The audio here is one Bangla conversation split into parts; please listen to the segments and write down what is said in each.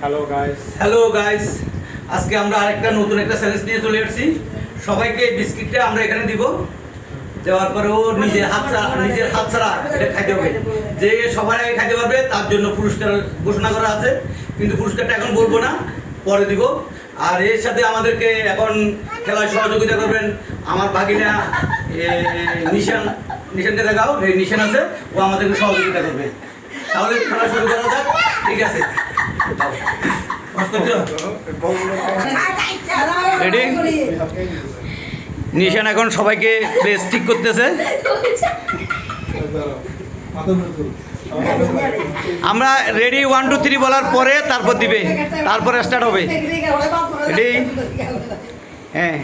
হ্যালো গাইস, আজকে আমরা আরেকটা নতুন একটা চ্যালেঞ্জ নিয়ে চলে এসেছি। সবাইকে বিস্কিটটা আমরা এখানে দিব, দেওয়ার পরে ও নিজের হাত ছাড়া এটা খাইতে হবে। যে সবার আগে খাইতে পারবে তার জন্য পুরস্কার ঘোষণা করা আছে, কিন্তু পুরস্কারটা এখন বলবো না, পরে দিব। আর এর সাথে আমাদেরকে এখন খেলায় সহযোগিতা করবেন আমার ভাগিনা নিশানকে দেখাও, নিশান আছে, ও আমাদেরকে সহযোগিতা করবে। তাহলে খেলা শুরু করা যাক, ঠিক আছে? রেডি? নিশান এখন সবাইকে বেশ ঠিক করতেছে। আমরা রেডি 1 2 3 বলার পরে তারপর দিবে, তারপরে স্টার্ট হবে। রেডি? হ্যাঁ,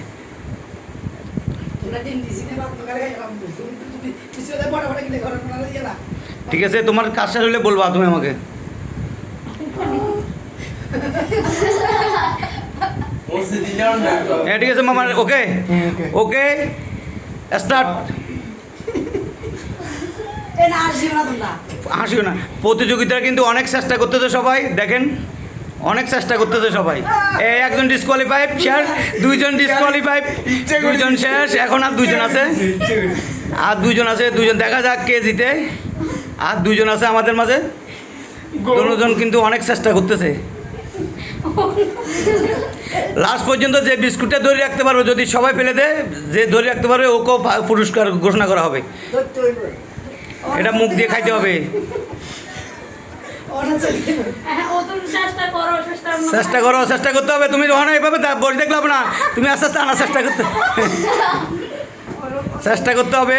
ঠিক আছে। তোমার কাজ শেষ হলে বলবা তুমি আমাকে। হ্যাঁ, ঠিক আছে মামা। ওকে ওকে, স্টার্ট। হাসিও না। প্রতিযোগিতা কিন্তু অনেক চেষ্টা করতেছে সবাই, দেখেন অনেক চেষ্টা করতেছে সবাই। একজন ডিসকোয়ালিফাইড শেষ, দুইজন ডিসকোয়ালিফাইড, দুইজন শেষ, এখন আর দুইজন আছে, দুইজন দেখা যাক কে জিতে। আর দুইজন আছে আমাদের মাঝে, দুজন কিন্তু অনেক চেষ্টা করতেছে। লাস্ট পর্যন্ত যে বিস্কুটটা ধরে রাখতে পারবে, যদি সবাই ফেলে দেয়, যে ধরে রাখতে পারবে ওকেও পুরস্কার ঘোষণা করা হবে। এটা মুখ দিয়ে খাইতে হবে। চেষ্টা করতে হবে। তুমি যখন এইভাবে বসে দেখলাম না, তুমি আস্তে আস্তে আনার চেষ্টা করতে হবে।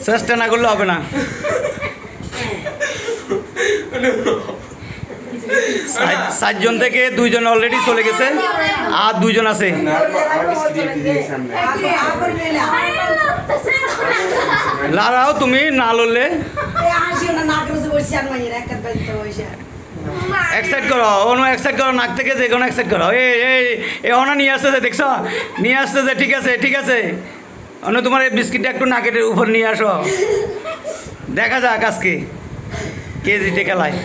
চেষ্টা না করলে হবে না। সাতজন থেকে দুইজন অলরেডি চলে গেছে, আর দুইজন আছে। লারাও, তুমি না লড়লে এক্সাইট করো, অন্য এক্সাইট করো, নাক থেকে যে কোনো এক্সাইট করো। এই অনা নিয়ে আসতেছে, দেখছো? নিয়ে আসতেছে, ঠিক আছে ঠিক আছে। অন্য তোমার এই বিস্কিটটা একটু নাকের উপর নিয়ে আসো, দেখা যাক আজকে কে জিতে খেলায়।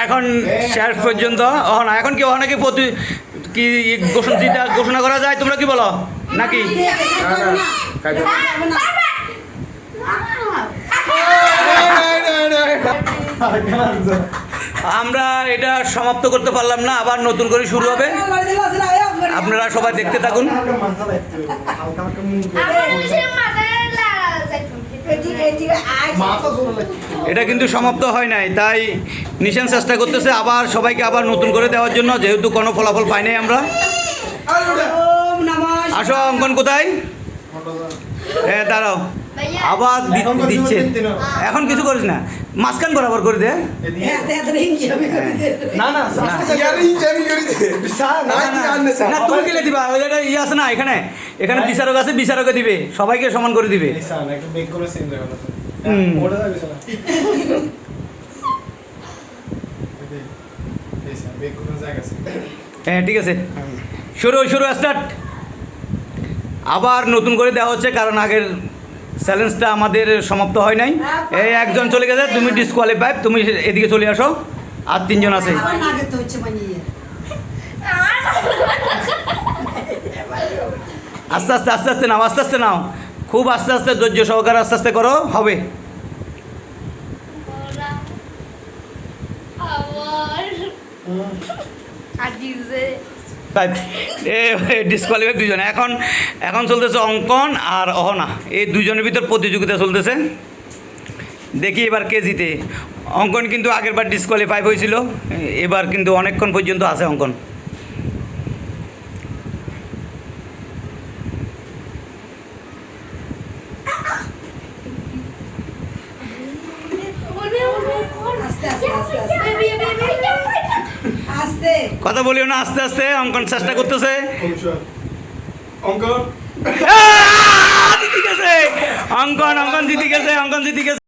এখন শেষ পর্যন্ত এখন কি অনেকে কি ঘোষণা করা যায়? তোমরা কি বলো নাকি? আমরা এটা সমাপ্ত করতে পারলাম না, আবার নতুন করে শুরু হবে। আপনারা সবাই দেখতে থাকুন। এটা কিন্তু সমাপ্ত হয় নাই, তাই নিশান চেষ্টা করতেছে আবার সবাইকে আবার নতুন করে দেওয়ার জন্য, যেহেতু কোনো ফলাফল পাই নাই আমরা। আসো, অঙ্কন কোথায়? হ্যাঁ, দাঁড়াও, আবার দিচ্ছে। এখন কিছু করিস না, মাঝখান বরাবর করে দে। তুমি গেলে দিবা, ইয়ে আছে না এখানে, এখানে বিচারক আছে, বিচারকে দিবে, সবাইকে সমান করে দিবে। হ্যাঁ, ঠিক আছে, শুরু স্টার্ট। আবার নতুন করে দেওয়া হচ্ছে, কারণ আগের চ্যালেঞ্জটা আমাদের সমাপ্ত হয় নাই। এই একজন চলে গেছে, তুমি ডিসকোয়ালিফাইড, তুমি এদিকে চলে আসো। আর তিনজন আছে। আস্তে আস্তে নাও, খুব আস্তে আস্তে, ধৈর্য সহকারে আস্তে আস্তে করো, হবে। ডিসকোয়ালিফাই দুজন। এখন চলতেছে অঙ্কন আর অহনা, এই দুজনের ভিতর প্রতিযোগিতা চলতেছে। দেখি এবার কে জিতে। অঙ্কন কিন্তু আগেরবার ডিসকোয়ালিফাই হয়েছিল, এবার কিন্তু অনেকক্ষণ পর্যন্ত আছে অঙ্কন। কথা বলিও না, আস্তে আস্তে। অঙ্কন চেষ্টা করতেছে। অঙ্কন জিতে গেছে, অঙ্কন জিতে গেছে।